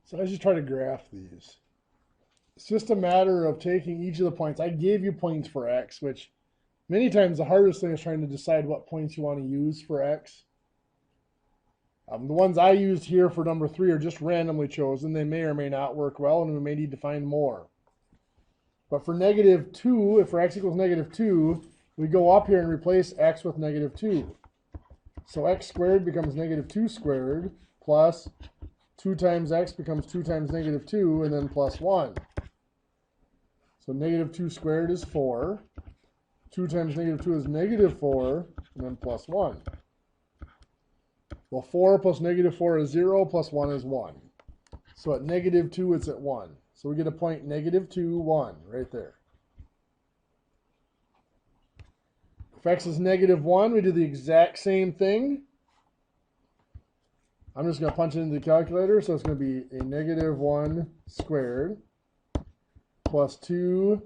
So I just try to graph these. It's just a matter of taking each of the points. I gave you points for x, which many times the hardest thing is trying to decide what points you want to use for x. The ones I used here for number 3 are just randomly chosen. They may or may not work well, and we may need to find more. But for -2, if for x equals -2, we go up here and replace x with -2. So x squared becomes -2 squared plus 2 times x becomes 2 times -2, and then plus 1. So -2 squared is 4. 2 times -2 is -4, and then plus 1. Well, 4 plus -4 is 0, plus 1 is 1. So at -2, it's at 1. So we get a point -2, 1, right there. If x is -1, we do the exact same thing. I'm just going to punch it into the calculator, so it's going to be a -1 squared plus 2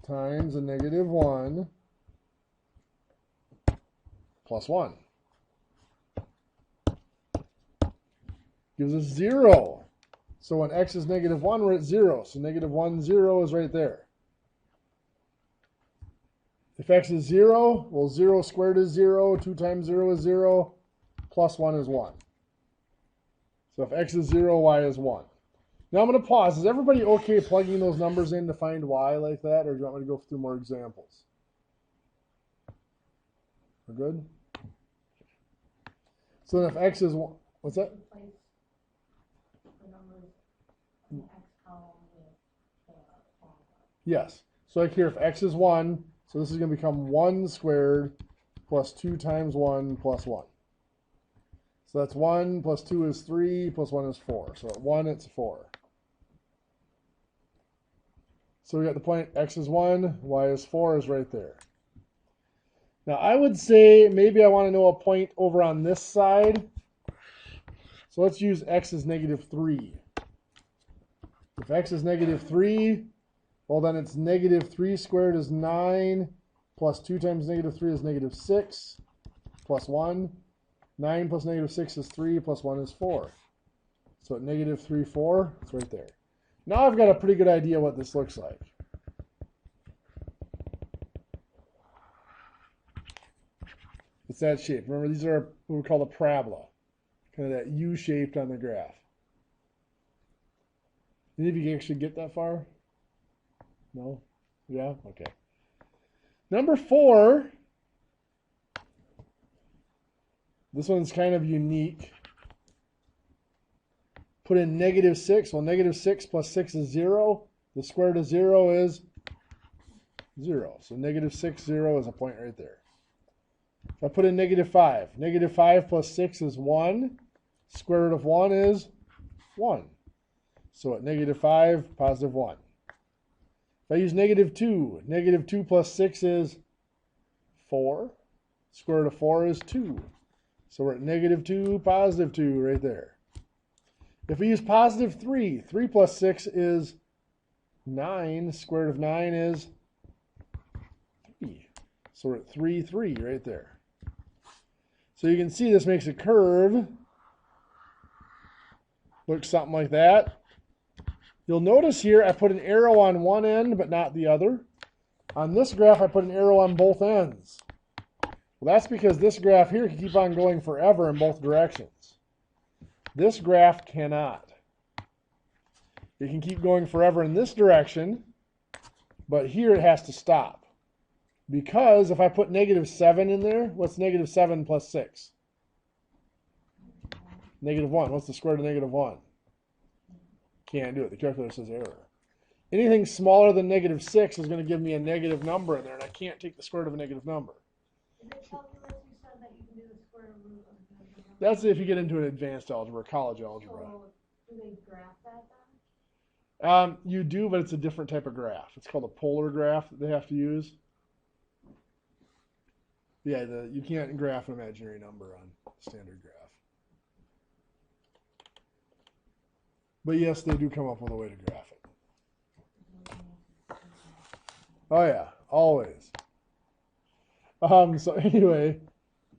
times a -1 plus 1. Gives us 0. So when x is -1, we're at 0. So -1, 0 is right there. If x is 0, well, 0 squared is 0. 2 times 0 is 0. Plus 1 is 1. So if x is 0, y is 1. Now I'm going to pause. Is everybody okay plugging those numbers in to find y like that? Or do you want me to go through more examples? We're good? So then if x is 1, what's that? Yes. So like here, if x is 1, so this is going to become 1 squared plus 2 times 1 plus 1. So that's 1 plus 2 is 3 plus 1 is 4. So at 1, it's 4. So we got the point x is 1, y is 4 is right there. Now I would say maybe I want to know a point over on this side. So let's use x is -3. If x is -3, well, then it's -3 squared is 9, plus 2 times -3 is -6, plus 1. 9 plus -6 is 3, plus 1 is 4. So at -3, 4, it's right there. Now I've got a pretty good idea what this looks like. It's that shape. Remember, these are what we call a parabola, kind of that U-shaped on the graph. Any of you actually get that far? No? Yeah? Okay. Number 4. This one's kind of unique. Put in -6. Well, -6 plus 6 is 0. The square root of 0 is 0. So -6, 0 is a point right there. If I put in -5. -5 plus 6 is 1. Square root of 1 is 1. So at -5, positive 1. If I use -2, -2 plus 6 is 4. Square root of 4 is 2. So we're at -2, positive 2 right there. If we use positive 3, 3 plus 6 is 9. Square root of 9 is 3. So we're at 3, 3 right there. So you can see this makes a curve. Looks something like that. You'll notice here I put an arrow on one end but not the other. On this graph I put an arrow on both ends. Well, that's because this graph here can keep on going forever in both directions. This graph cannot. It can keep going forever in this direction, but here it has to stop. Because if I put -7 in there, what's -7 plus 6? -1. What's the square root of -1? Can't do it. The calculator says error. Anything smaller than -6 is going to give me a negative number in there, and I can't take the square root of a negative number. In the calculus, you said that you can do the square root of a negative number. That's if you get into an advanced algebra, college algebra. So do they graph that then? You do, but it's a different type of graph. It's called a polar graph that they have to use. Yeah, you can't graph an imaginary number on standard graph. But yes, they do come up with a way to graph it. Oh yeah, always. So anyway,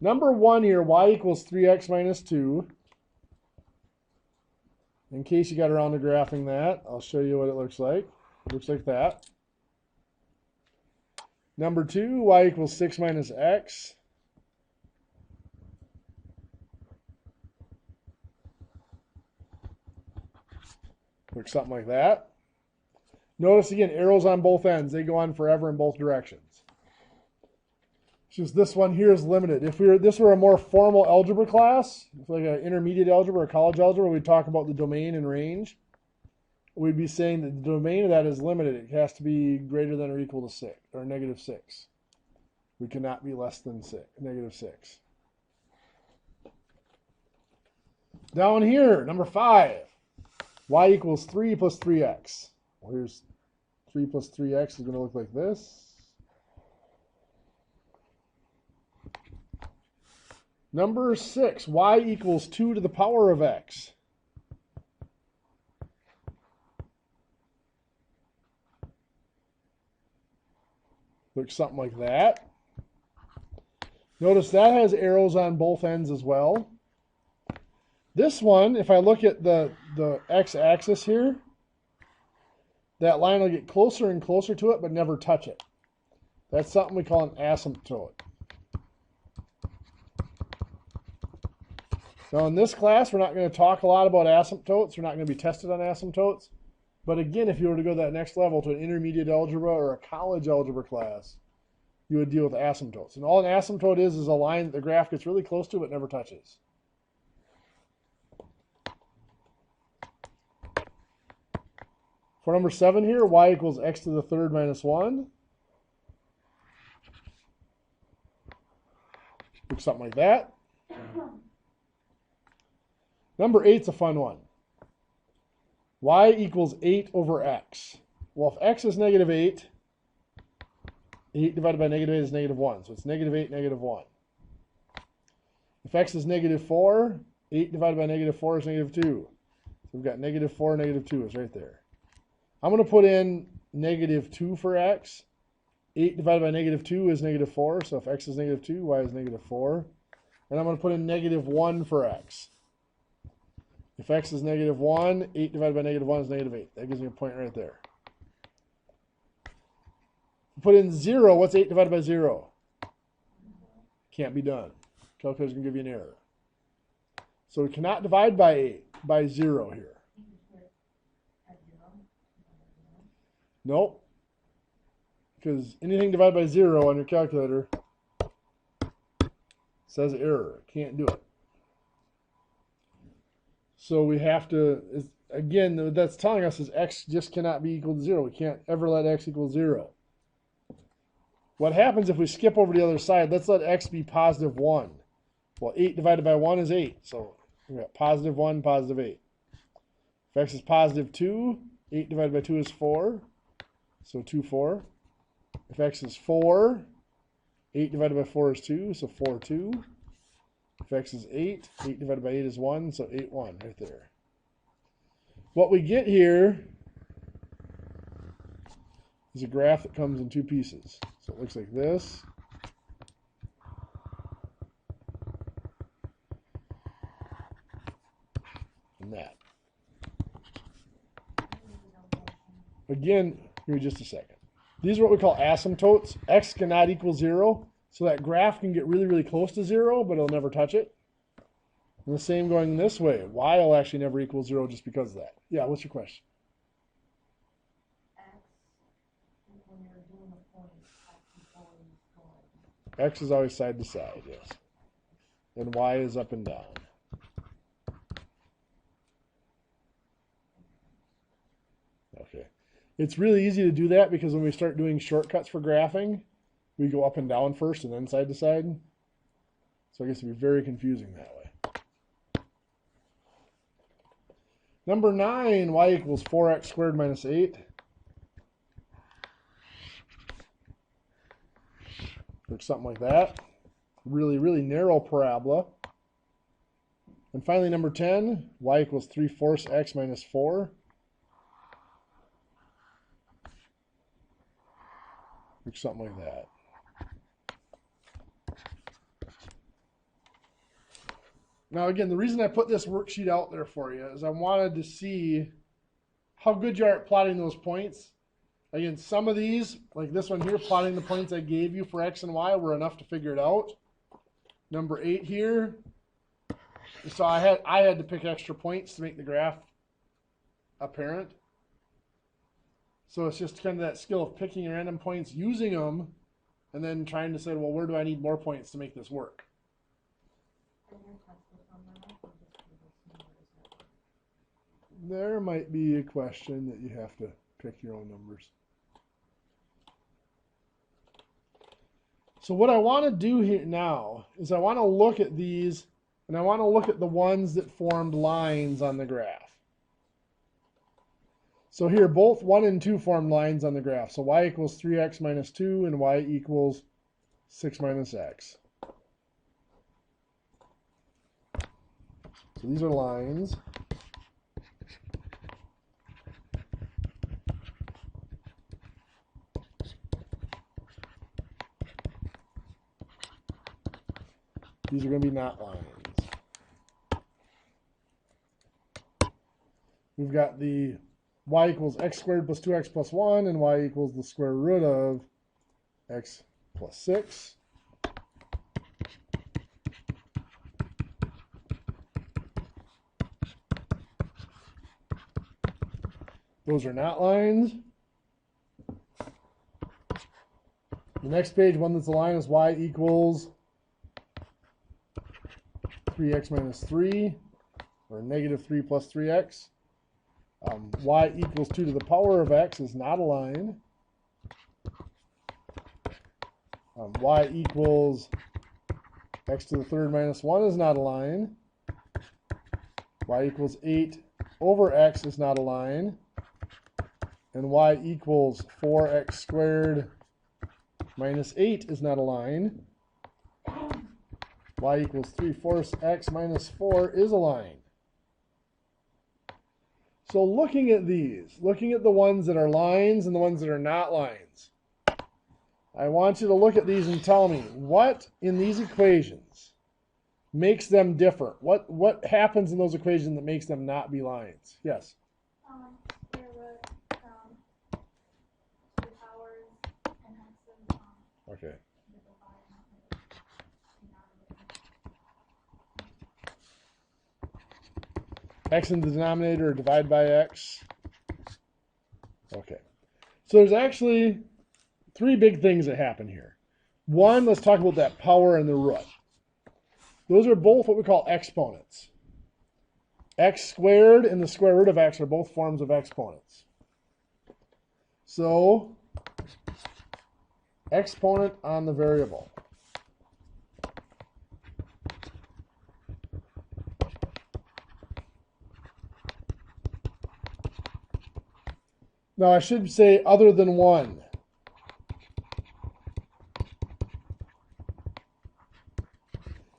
number 1 here, y equals 3x minus 2. In case you got around to graphing that, I'll show you what it looks like. It looks like that. Number 2, y equals 6 minus x. Looks something like that. Notice again, arrows on both ends. They go on forever in both directions. It's just this one here is limited. If this were a more formal algebra class, like an intermediate algebra or college algebra, we'd talk about the domain and range. We'd be saying that the domain of that is limited. It has to be greater than or equal to 6, or negative 6. We cannot be less than negative 6. Down here, number 5, y equals 3 plus 3x. Well, here's 3 plus 3x is going to look like this. Number 6, y equals 2 to the power of x. Looks something like that. Notice that has arrows on both ends as well. This one, if I look at the x-axis here, that line will get closer and closer to it, but never touch it. That's something we call an asymptote. Now in this class, we're not going to talk a lot about asymptotes. We're not going to be tested on asymptotes. But again, if you were to go to that next level to an intermediate algebra or a college algebra class, you would deal with asymptotes. And all an asymptote is a line that the graph gets really close to but never touches. For number 7 here, y equals x to the third minus 1. Looks something like that. Number 8's a fun one. Y equals 8 over x. Well, if x is negative 8, 8 divided by negative 8 is negative 1. So it's negative 8, negative 1. If x is negative 4, 8 divided by negative 4 is negative 2. So we've got negative 4, negative 2 is right there. I'm going to put in negative 2 for x. 8 divided by negative 2 is negative 4. So if x is negative 2, y is negative 4. And I'm going to put in negative 1 for x. If x is negative 1, 8 divided by negative 1 is negative 8. That gives me a point right there. Put in 0. What's 8 divided by 0? Can't be done. Calculator's going to give you an error. So we cannot divide by 0 here. Nope. Because anything divided by 0 on your calculator says error. Can't do it. So we have to, again, what that's telling us is x just cannot be equal to 0. We can't ever let x equal 0. What happens if we skip over to the other side? Let's let x be positive 1. Well, 8 divided by 1 is 8. So we got positive 1, positive 8. If x is positive 2, 8 divided by 2 is 4. So 2, 4. If x is 4, 8 divided by 4 is 2. So 4, 2. If x is 8, 8 divided by 8 is 1. So 8, 1 right there. What we get here is a graph that comes in 2 pieces. So it looks like this. And that. Again, give me just a second. These are what we call asymptotes. X cannot equal 0. So that graph can get really, really close to 0, but it'll never touch it. And the same going this way. Y will actually never equal 0 just because of that. Yeah, what's your question? X is always side to side, yes. And Y is up and down. Okay. It's really easy to do that because when we start doing shortcuts for graphing, we go up and down first and then side to side. So I guess it'd be very confusing that way. Number 9, y equals 4x squared minus 8. Looks something like that. Really, really narrow parabola. And finally, number 10, y equals 3/4 x minus 4. Looks something like that. Now again, the reason I put this worksheet out there for you is I wanted to see how good you are at plotting those points. Again, some of these, like this one here, plotting the points I gave you for X and Y were enough to figure it out. Number 8 here. So I had to pick extra points to make the graph apparent. So it's just kind of that skill of picking random points, using them, and then trying to say, well, where do I need more points to make this work? There might be a question that you have to pick your own numbers. So what I want to do here now is I want to look at these, and I want to look at the ones that formed lines on the graph. So here, both 1 and 2 formed lines on the graph. So y equals 3x minus 2 and y equals 6 minus x. So these are lines. These are going to be not lines. We've got the y equals x squared plus 2x plus 1, and y equals the square root of x plus 6. Those are not lines. The next page, one that's a line, is y equals 3x minus 3, or negative 3 plus 3x. Y equals 2 to the power of x is not a line. Y equals x to the third minus 1 is not a line. Y equals 8 over x is not a line. And y equals 4x squared minus 8 is not a line. Y equals 3/4 x minus 4 is a line. So looking at these, looking at the ones that are lines and the ones that are not lines, I want you to look at these and tell me what in these equations makes them different. What happens in those equations that makes them not be lines? Yes? Square root, 2 powers, and x's, Okay. X in the denominator or divide by x. Okay. So there's actually 3 big things that happen here. One, let's talk about that power and the root. Those are both what we call exponents. X squared and the square root of x are both forms of exponents. So, exponent on the variable. Now I should say other than 1.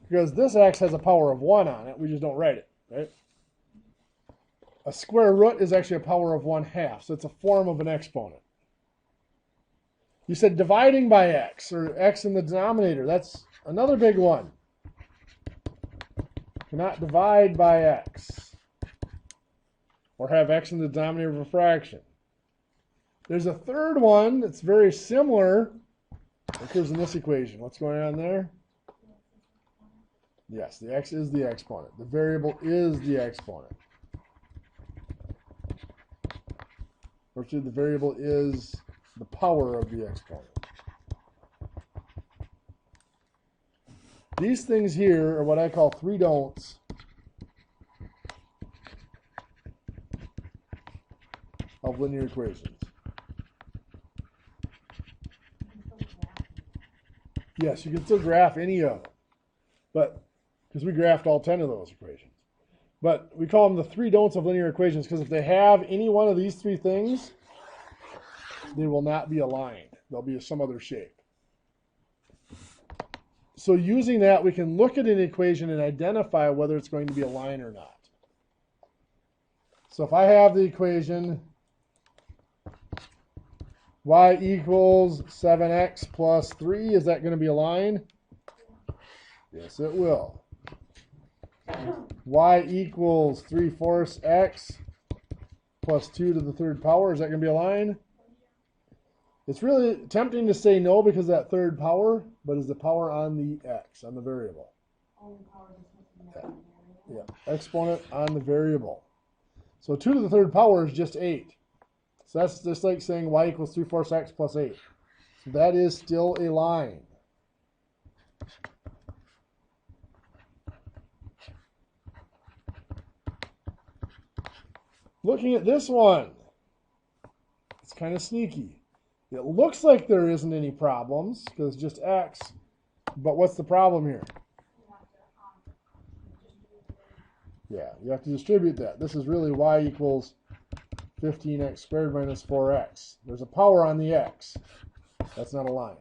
Because this x has a power of 1 on it, we just don't write it, right? A square root is actually a power of 1/2, so it's a form of an exponent. You said dividing by x, or x in the denominator. That's another big one. Cannot divide by x, or have x in the denominator of a fraction. There's a third one that's very similar. It occurs in this equation. What's going on there? Yes, the x is the exponent. The variable is the exponent. Or actually, the variable is the power of the exponent. These things here are what I call 3 don'ts of linear equations. Yes, you can still graph any of them, but because we graphed all 10 of those equations. But we call them the 3 don'ts of linear equations because if they have any one of these 3 things, they will not be aligned. They'll be some other shape. So using that, we can look at an equation and identify whether it's going to be a line or not. So if I have the equation y equals 7x plus 3, is that going to be a line? Yes, it will. y equals 3/4 x plus 2 to the third power. Is that going to be a line? It's really tempting to say no because of that third power, but is the power on the x, on the variable? Yeah, exponent on the variable. So 2 to the third power is just 8. So that's just like saying y equals 3/4 x plus 8. So that is still a line. Looking at this one, it's kind of sneaky. It looks like there isn't any problems because it's just x, but what's the problem here? Yeah, you have to distribute that. This is really y equals 15x squared minus 4x. There's a power on the x. That's not a line.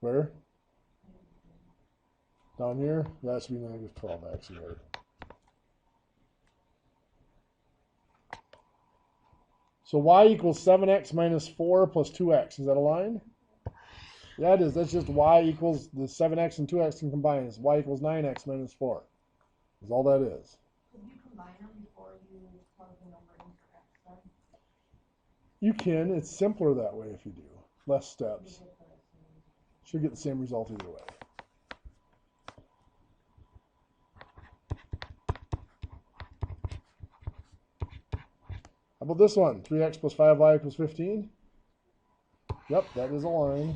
Where? Down here? That should be negative 12 actually. So y equals 7x minus 4 plus 2x. Is that a line? Yeah, it is. That's just y equals the 7x and 2x can combine. It's y equals 9x minus 4. That's all that is. Could you combine them before you plug the number in for x then? You can. It's simpler that way if you do. Less steps. Should get the same result either way. How about this one? 3x plus 5y equals 15? Yep, that is a line.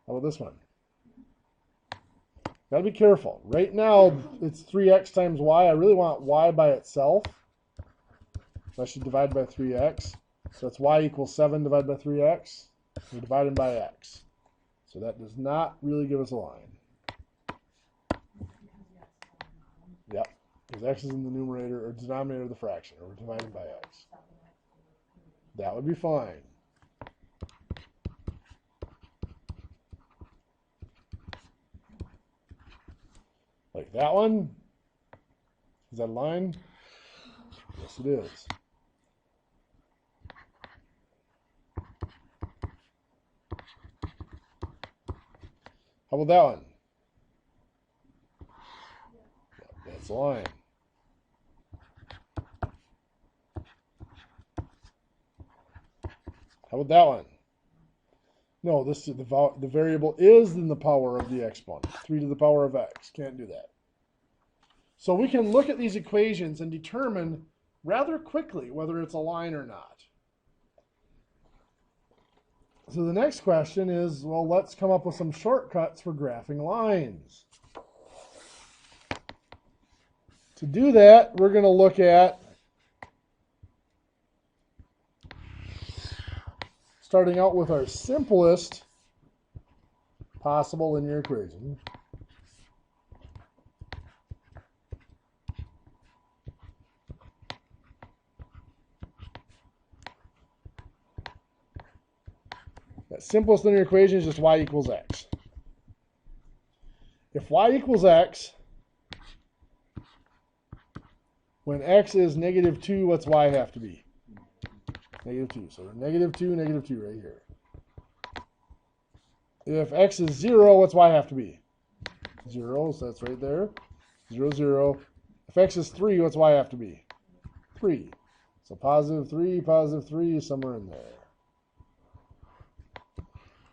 How about this one? Gotta be careful. Right now, it's 3x times y. I really want y by itself. So I should divide by 3x. So that's y equals 7 divided by 3x. We're dividing by x. So that does not really give us a line. Yep, because x is in the numerator or denominator of the fraction, or we're dividing by x. That would be fine. Like that one? Is that a line? Yes, it is. How about that one? That's a line. How about that one? No, this is the variable is in the power of the exponent. 3 to the power of x. Can't do that. So we can look at these equations and determine rather quickly whether it's a line or not. So the next question is, well, let's come up with some shortcuts for graphing lines. To do that, we're going to look at starting out with our simplest possible linear equation. That simplest linear equation is just y equals x. If y equals x, when x is negative 2, what's y have to be? Negative 2. So negative 2 right here. If x is 0, what's y have to be? 0, so that's right there. 0, 0. If x is 3, what's y have to be? 3. So positive 3 is somewhere in there.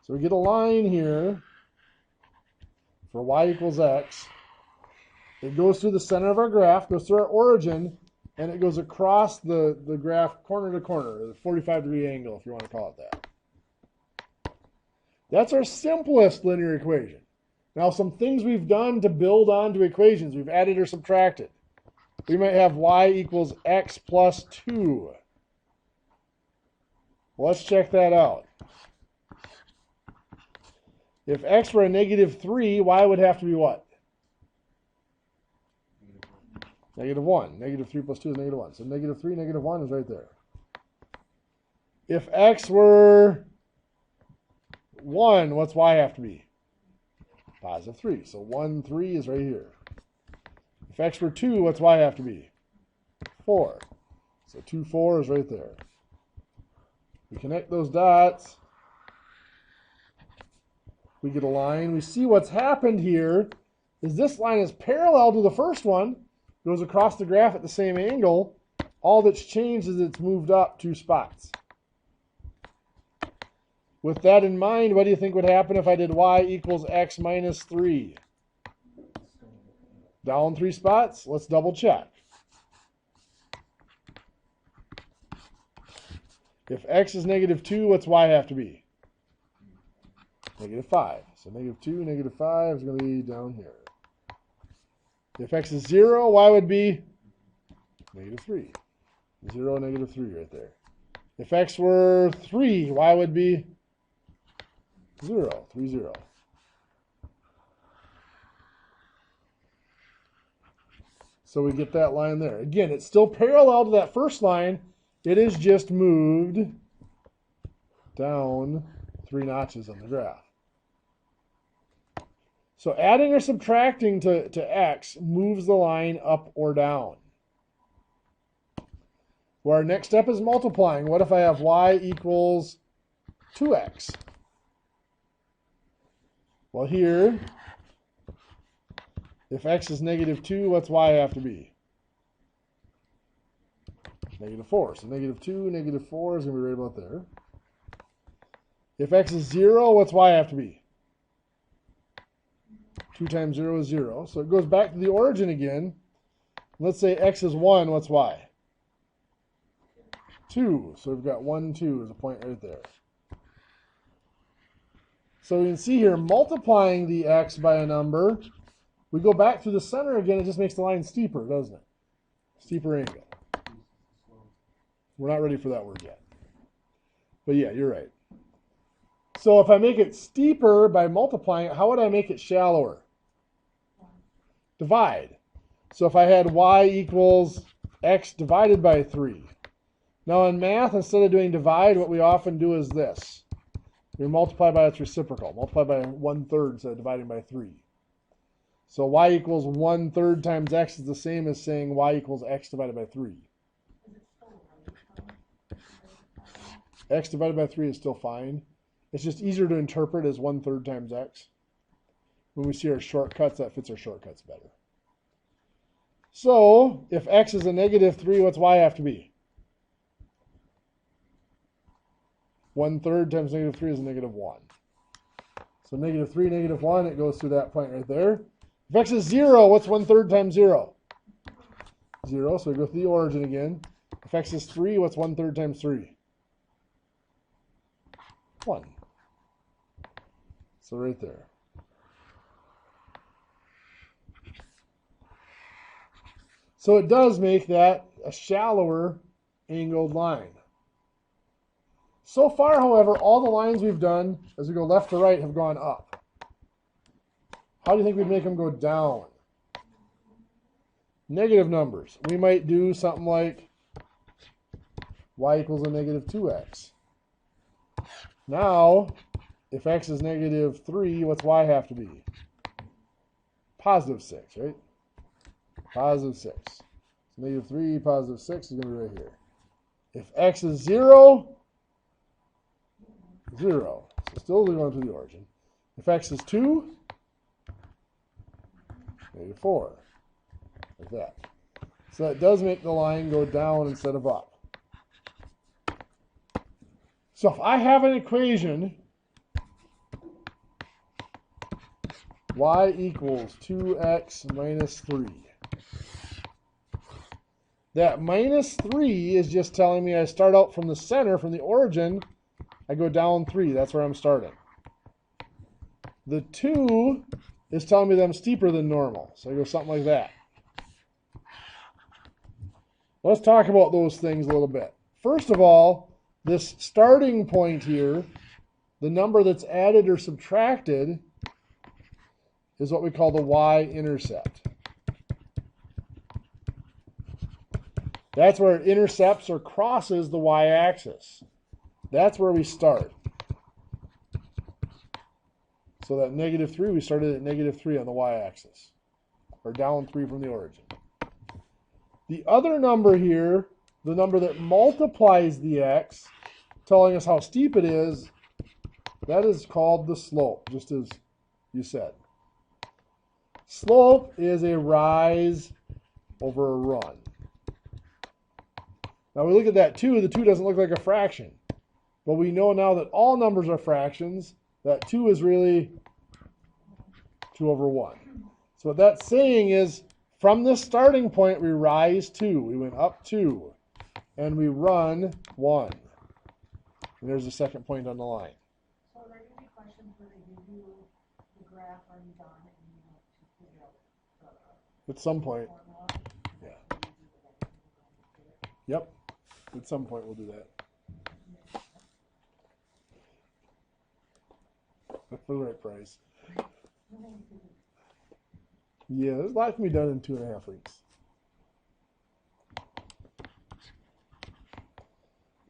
So we get a line here for y equals x. It goes through the center of our graph, goes through our origin, and it goes across the graph corner to corner, the 45-degree angle, if you want to call it that. That's our simplest linear equation. Now, some things we've done to build onto equations, we've added or subtracted. We might have y equals x plus 2. Well, let's check that out. If x were a negative 3, y would have to be what? Negative 1. Negative 3 plus 2 is negative 1. So negative 3, negative 1 is right there. If x were 1, what's y have to be? Positive 3. So 1, 3 is right here. If x were 2, what's y have to be? 4. So 2, 4 is right there. We connect those dots. We get a line. We see what's happened here is this line is parallel to the first one, goes across the graph at the same angle. All that's changed is it's moved up 2 spots. With that in mind, what do you think would happen if I did y equals x minus 3? Down 3 spots? Let's double check. If x is negative 2, what's y have to be? Negative 5. So negative 2, negative 5 is going to be down here. If x is 0, y would be negative 3. 0, negative 3 right there. If x were 3, y would be 0, 3, 0. So we get that line there. Again, it's still parallel to that first line. It is just moved down 3 notches on the graph. So adding or subtracting to x moves the line up or down. Well, our next step is multiplying. What if I have y equals 2x? Well, here, if x is negative 2, what's y have to be? Negative 4. So negative 2, negative 4 is going to be right about there. If x is 0, what's y have to be? 2 times 0 is 0. So it goes back to the origin again. Let's say x is 1, what's y? 2. So we've got 1, 2 as a point right there. So we can see here, multiplying the x by a number, we go back to the center again, it just makes the line steeper, doesn't it? Steeper angle. We're not ready for that word yet. But yeah, you're right. So if I make it steeper by multiplying it, how would I make it shallower? Divide. So if I had y equals x divided by 3. Now in math, instead of doing divide, what we often do is this. We multiply by its reciprocal. Multiply by 1/3 instead of dividing by 3. So y equals 1/3 times x is the same as saying y equals x divided by 3. X divided by 3 is still fine. It's just easier to interpret as 1/3 times x. When we see our shortcuts, that fits our shortcuts better. So if x is a negative 3, what's y have to be? 1/3 times negative 3 is a negative 1. So negative 3, negative 1, it goes through that point right there. If x is 0, what's 1/3 times 0? 0, so we go through the origin again. If x is 3, what's 1/3 times 3? 1. So right there. So it does make that a shallower angled line. So far, however, all the lines we've done as we go left to right have gone up. How do you think we'd make them go down? Negative numbers. We might do something like y equals a negative 2x. Now, if x is negative 3, what's y have to be? Positive 6, right? Positive 6. So negative 3, positive 6 is going to be right here. If x is 0, 0. So still going to the origin. If x is 2, negative 4. Like that. So that does make the line go down instead of up. So if I have an equation, y equals 2x minus 3. That minus 3 is just telling me I start out from the center, from the origin, I go down 3. That's where I'm starting. The 2 is telling me that I'm steeper than normal. So I go something like that. Let's talk about those things a little bit. First of all, this starting point here, the number that's added or subtracted, is what we call the Y-intercept. That's where it intercepts or crosses the y-axis. That's where we start. So that negative 3, we started at negative 3 on the y-axis. or down 3 from the origin. The other number here, the number that multiplies the x, telling us how steep it is, that is called the slope, just as you said. Slope is a rise over a run. Now we look at that 2, the 2 doesn't look like a fraction. But we know now that all numbers are fractions, that 2 is really 2 over 1. So what that's saying is, from this starting point, we rise 2. We went up 2. And we run 1. And there's the second point on the line. So are there going to be questions where they give you the graph already done and you have to figure out At some point. formula? Yeah. Yep. At some point we'll do that. For the right price. Yeah, there's a lot can be done in 2.5 weeks.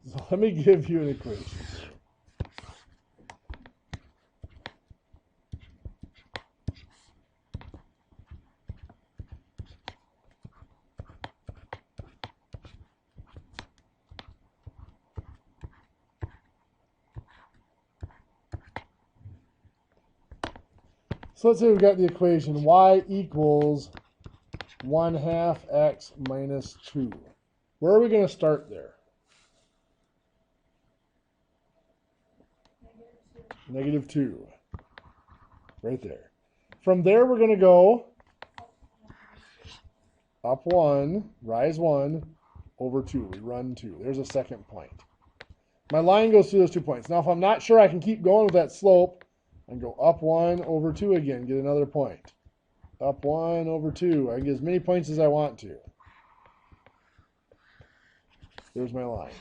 So let me give you an equation. So let's say we've got the equation y equals 1/2 x minus 2. Where are we going to start there? -2. Right there. From there we're going to go up 1, rise 1, over 2. We run 2. There's a second point. My line goes through those 2 points. Now if I'm not sure I can keep going with that slope, I can go up 1 over 2 again, get another point. Up 1 over 2. I can get as many points as I want to. There's my line.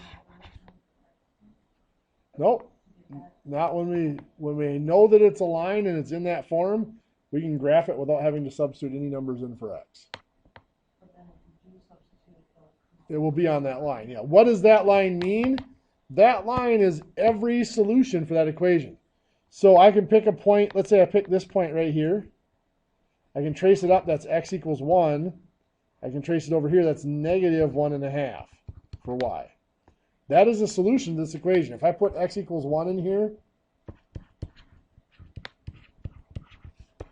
Nope. Not when we know that it's a line and it's in that form, we can graph it without having to substitute any numbers in for x. It will be on that line. Yeah. What does that line mean? That line is every solution for that equation. So I can pick a point. Let's say I pick this point right here. I can trace it up. That's x equals 1. I can trace it over here. That's -1.5 for y. That is a solution to this equation. If I put x equals 1 in here,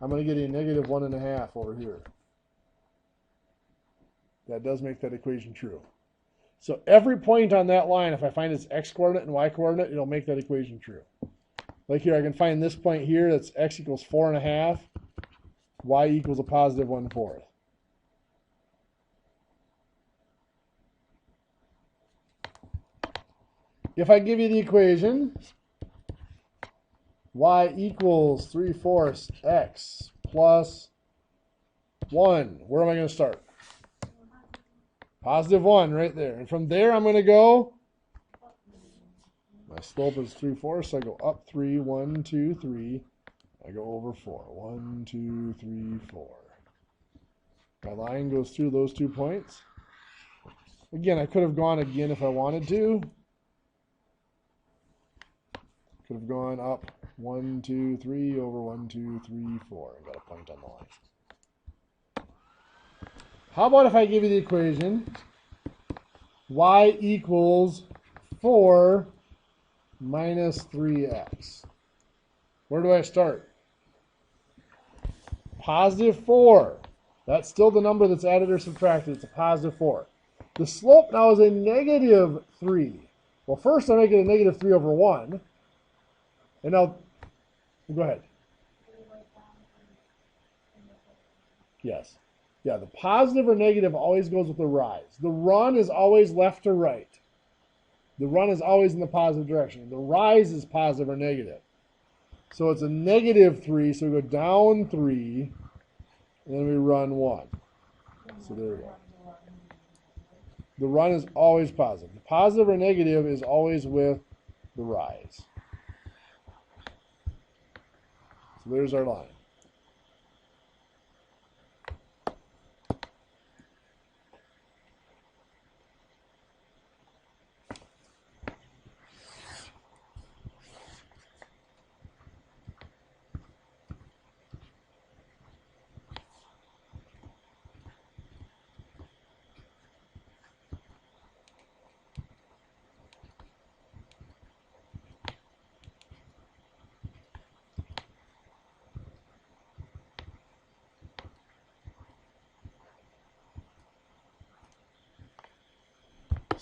I'm going to get a -1.5 over here. That does make that equation true. So every point on that line, if I find its x coordinate and y coordinate, it'll make that equation true. Like here, I can find this point here, that's x equals 4.5, y equals a positive 1/4. If I give you the equation, y equals 3/4 x plus 1, where am I going to start? Positive 1 right there. And from there, I'm going to go, my slope is 3/4, so I go up 3, 1, 2, 3. I go over 4, 1, 2, 3, 4. My line goes through those 2 points. Again, I could have gone again if I wanted to. Could have gone up 1, 2, 3 over 1, 2, 3, 4. I got a point on the line. How about if I give you the equation y equals 4 minus 3x? Where do I start? Positive 4. That's still the number that's added or subtracted. It's a positive 4. The slope now is a -3. Well, first I make it a -3 over 1. And now, go ahead. Yes. Yeah, the positive or negative always goes with the rise. The run is always left to right. The run is always in the positive direction. The rise is positive or negative. So it's a -3, so we go down 3, and then we run 1. So there we go. The run is always positive. The positive or negative is always with the rise. So there's our line.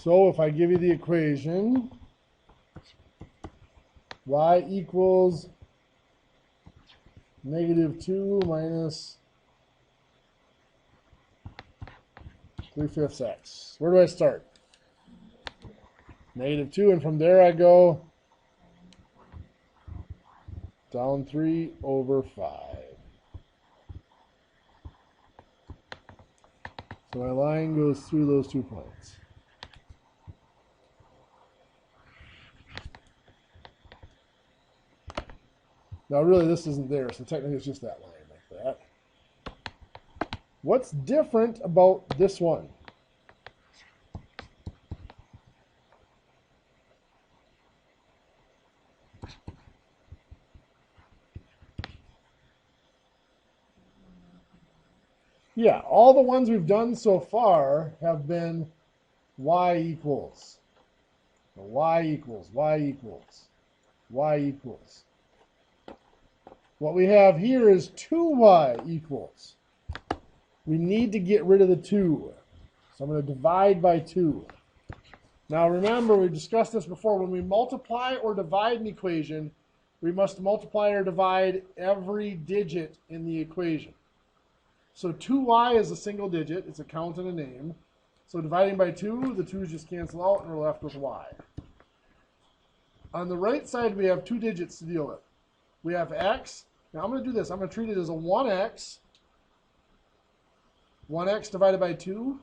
So if I give you the equation, y equals -2 minus 3/5 x. Where do I start? -2, and from there I go down 3/5. So my line goes through those 2 points. Now really this isn't there, so technically it's just that line like that. What's different about this one? Yeah, all the ones we've done so far have been y equals. Y equals, y equals, y equals. What we have here is 2y equals. We need to get rid of the 2. So I'm going to divide by 2. Now remember, we discussed this before. When we multiply or divide an equation, we must multiply or divide every digit in the equation. So 2y is a single digit. It's a count and a name. So dividing by 2, the 2's just cancel out, and we're left with y. On the right side, we have 2 digits to deal with. We have x. Now I'm going to do this. I'm going to treat it as a 1x. 1x divided by 2.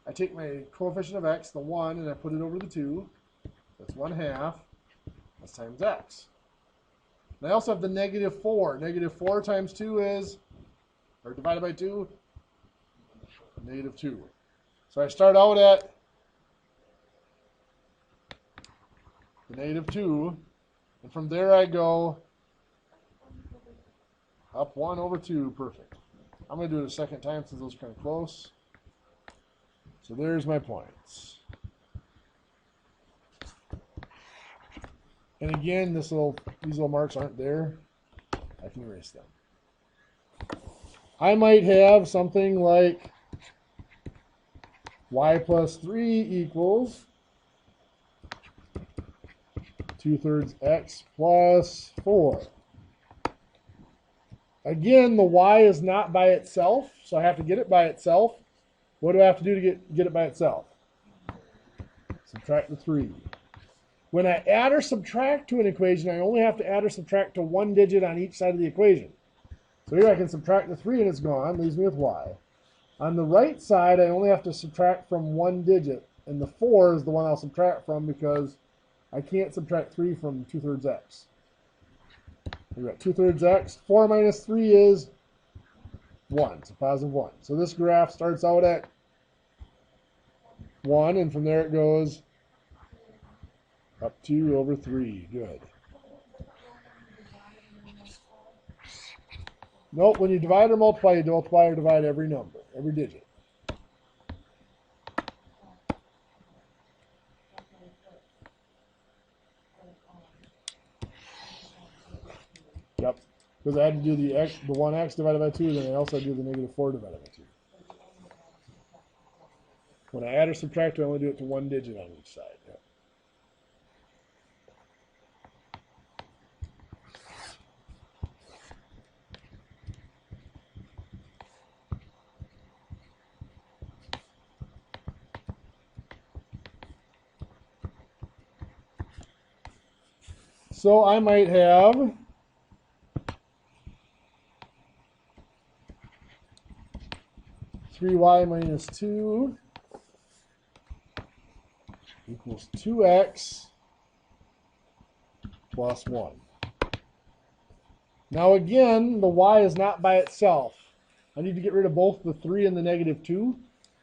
I take my coefficient of x, the 1, and I put it over the 2. That's 1/2. That's times x. And I also have the -4. -4 times 2 is, or divided by 2, -2. So I start out at the -2, and from there I go up 1/2. Perfect. I'm going to do it a second time since those are kind of close. So there's my points. And again, these little marks aren't there. I can erase them. I might have something like y plus 3 equals 2/3 x plus 4. Again, the y is not by itself, so I have to get it by itself. What do I have to do to get it by itself? Subtract the 3. When I add or subtract to an equation, I only have to add or subtract to one digit on each side of the equation. So here I can subtract the 3 and it's gone, leaves me with y. On the right side, I only have to subtract from one digit, and the 4 is the one I'll subtract from because I can't subtract 3 from 2/3 x. We've got 2/3 x. 4 minus 3 is 1, so positive 1. So this graph starts out at 1, and from there it goes up 2/3. Good. Nope, when you divide or multiply, you multiply or divide every number, every digit. Yep, because I had to do the 1x divided by 2, then I also had to do the -4 divided by 2. When I add or subtract, I only do it to one digit on each side. Yep. So I might have 3y minus 2 equals 2x plus 1. Now again, the y is not by itself. I need to get rid of both the 3 and the -2.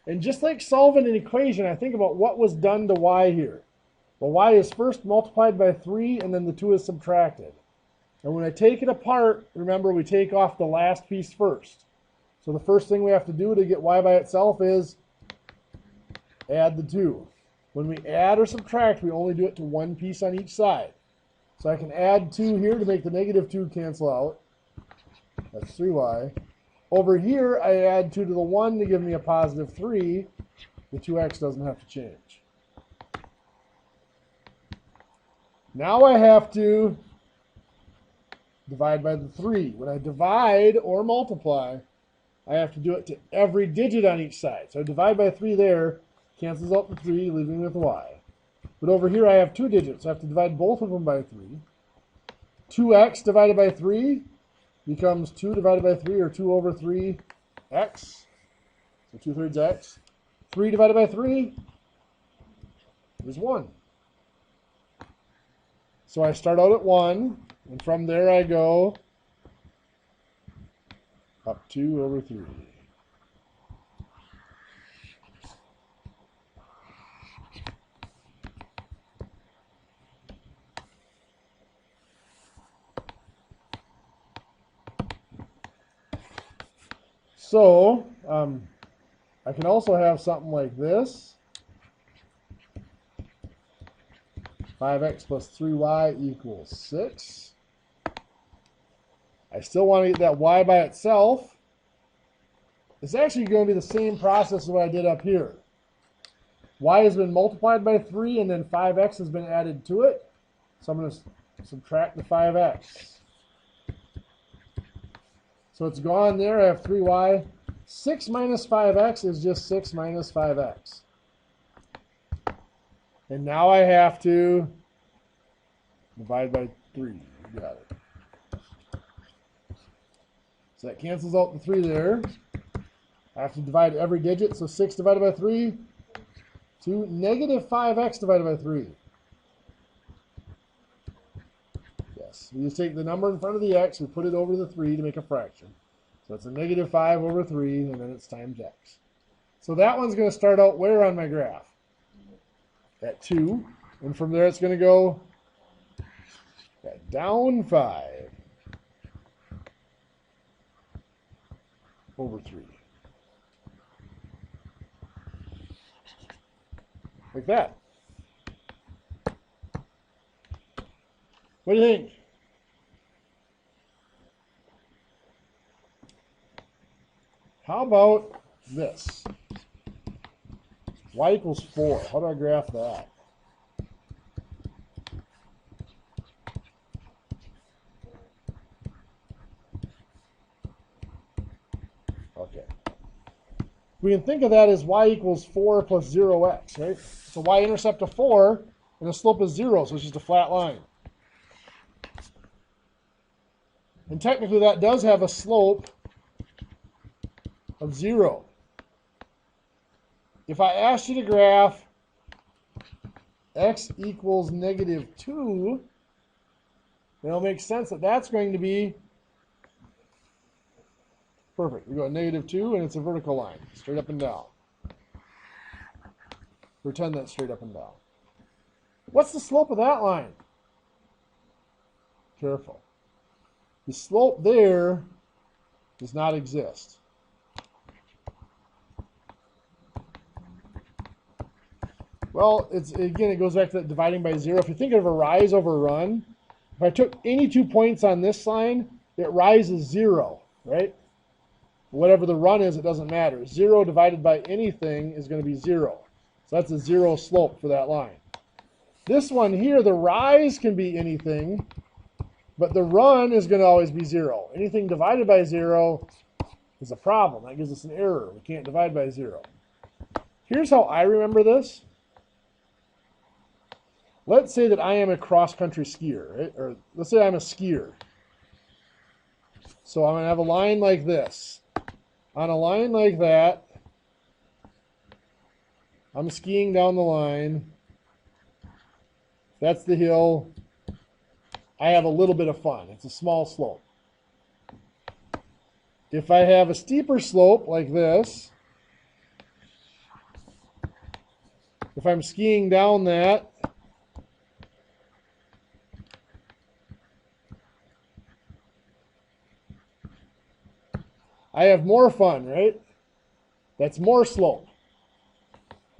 And just like solving an equation, I think about what was done to y here. Well, y is first multiplied by 3, and then the 2 is subtracted. And when I take it apart, remember we take off the last piece first. So the first thing we have to do to get y by itself is add the 2. When we add or subtract, we only do it to one piece on each side. So I can add 2 here to make the -2 cancel out. That's 3y. Over here, I add 2 to the 1 to give me a positive 3. The 2x doesn't have to change. Now I have to divide by the 3. When I divide or multiply, I have to do it to every digit on each side. So I divide by 3 there, cancels out the 3, leaving me with y. But over here I have 2 digits, so I have to divide both of them by 3. 2x divided by 3 becomes 2 divided by 3, or 2 over 3x. So 2/3 x. 3 divided by 3 is 1. So I start out at 1, and from there I go up 2 over 3. So I can also have something like this. 5x plus 3y equals 6. I still want to get that y by itself. It's actually going to be the same process as what I did up here. Y has been multiplied by 3, and then 5x has been added to it. So I'm going to subtract the 5x. So it's gone there. I have 3y. 6 minus 5x is just 6 minus 5x. And now I have to divide by 3. You got it. So that cancels out the 3 there. I have to divide every digit. So 6 divided by 3 to negative 5x divided by 3. Yes, we just take the number in front of the x, we put it over the 3 to make a fraction. So it's a negative 5 over 3, and then it's times x. So that one's going to start out where on my graph? At 2. And from there it's going to go down 5 over 3. Like that. What do you think? How about this? Y equals 4. How do I graph that? Okay. We can think of that as y equals 4 plus 0x, right? It's a y-intercept of 4, and the slope is 0, so it's just a flat line. And technically that does have a slope of 0. If I asked you to graph x equals negative 2, then it'll make sense that that's going to be perfect. We go at negative 2, and it's a vertical line, straight up and down. Pretend that's straight up and down. What's the slope of that line? Careful. The slope there does not exist. Well, again, it goes back to that dividing by 0. If you think of a rise over run, if I took any 2 points on this line, it rises 0, right? Whatever the run is, it doesn't matter. 0 divided by anything is going to be 0. So that's a 0 slope for that line. This one here, the rise can be anything, but the run is going to always be 0. Anything divided by 0 is a problem. That gives us an error. We can't divide by 0. Here's how I remember this. Let's say that I am a cross-country skier, right? Or let's say I'm a skier. So I'm going to have a line like this. On a line like that, I'm skiing down the line. That's the hill. I have a little bit of fun. It's a small slope. If I have a steeper slope like this, if I'm skiing down that, I have more fun, right? That's more slope.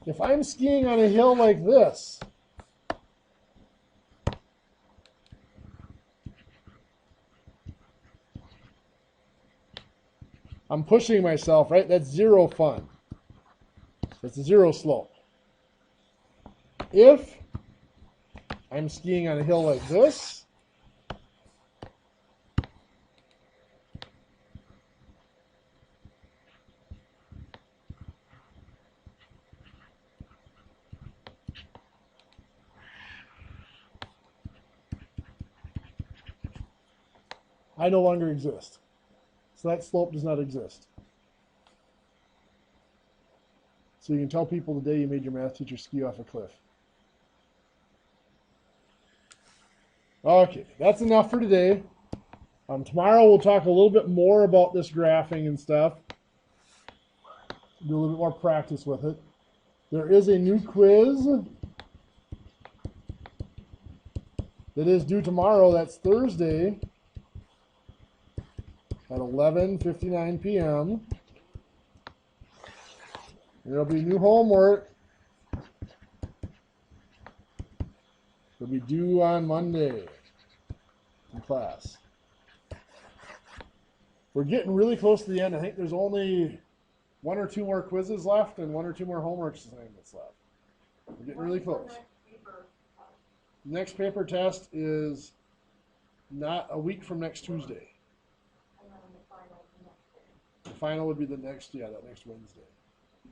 If I'm skiing on a hill like this, I'm pushing myself, right? That's 0 fun. That's a 0 slope. If I'm skiing on a hill like this. I no longer exist. So that slope does not exist. So you can tell people today you made your math teacher ski off a cliff. Okay, that's enough for today. Tomorrow we'll talk a little bit more about this graphing and stuff. Do a little bit more practice with it. There is a new quiz that is due tomorrow. That's Thursday at 11:59 p.m. There'll be new homework. It'll be due on Monday in class. We're getting really close to the end. I think there's only 1 or 2 more quizzes left and 1 or 2 more homework assignments left. We're getting really close. The next paper test is not a week from next Tuesday. The final would be that next Wednesday.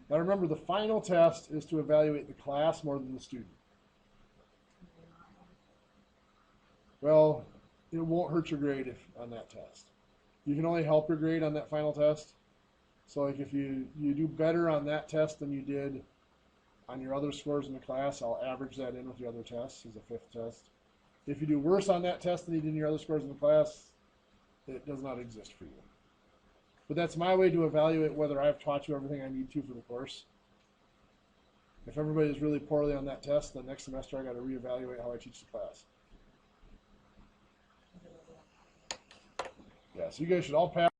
Now remember, the final test is to evaluate the class more than the student. Well, it won't hurt your grade on that test. You can only help your grade on that final test. So like if you do better on that test than you did on your other scores in the class, I'll average that in with your other tests as a 5th test. If you do worse on that test than you did in your other scores in the class, it does not exist for you. But that's my way to evaluate whether I've taught you everything I need to for the course. If everybody is really poorly on that test, then next semester I got to reevaluate how I teach the class. Yeah, so you guys should all pass.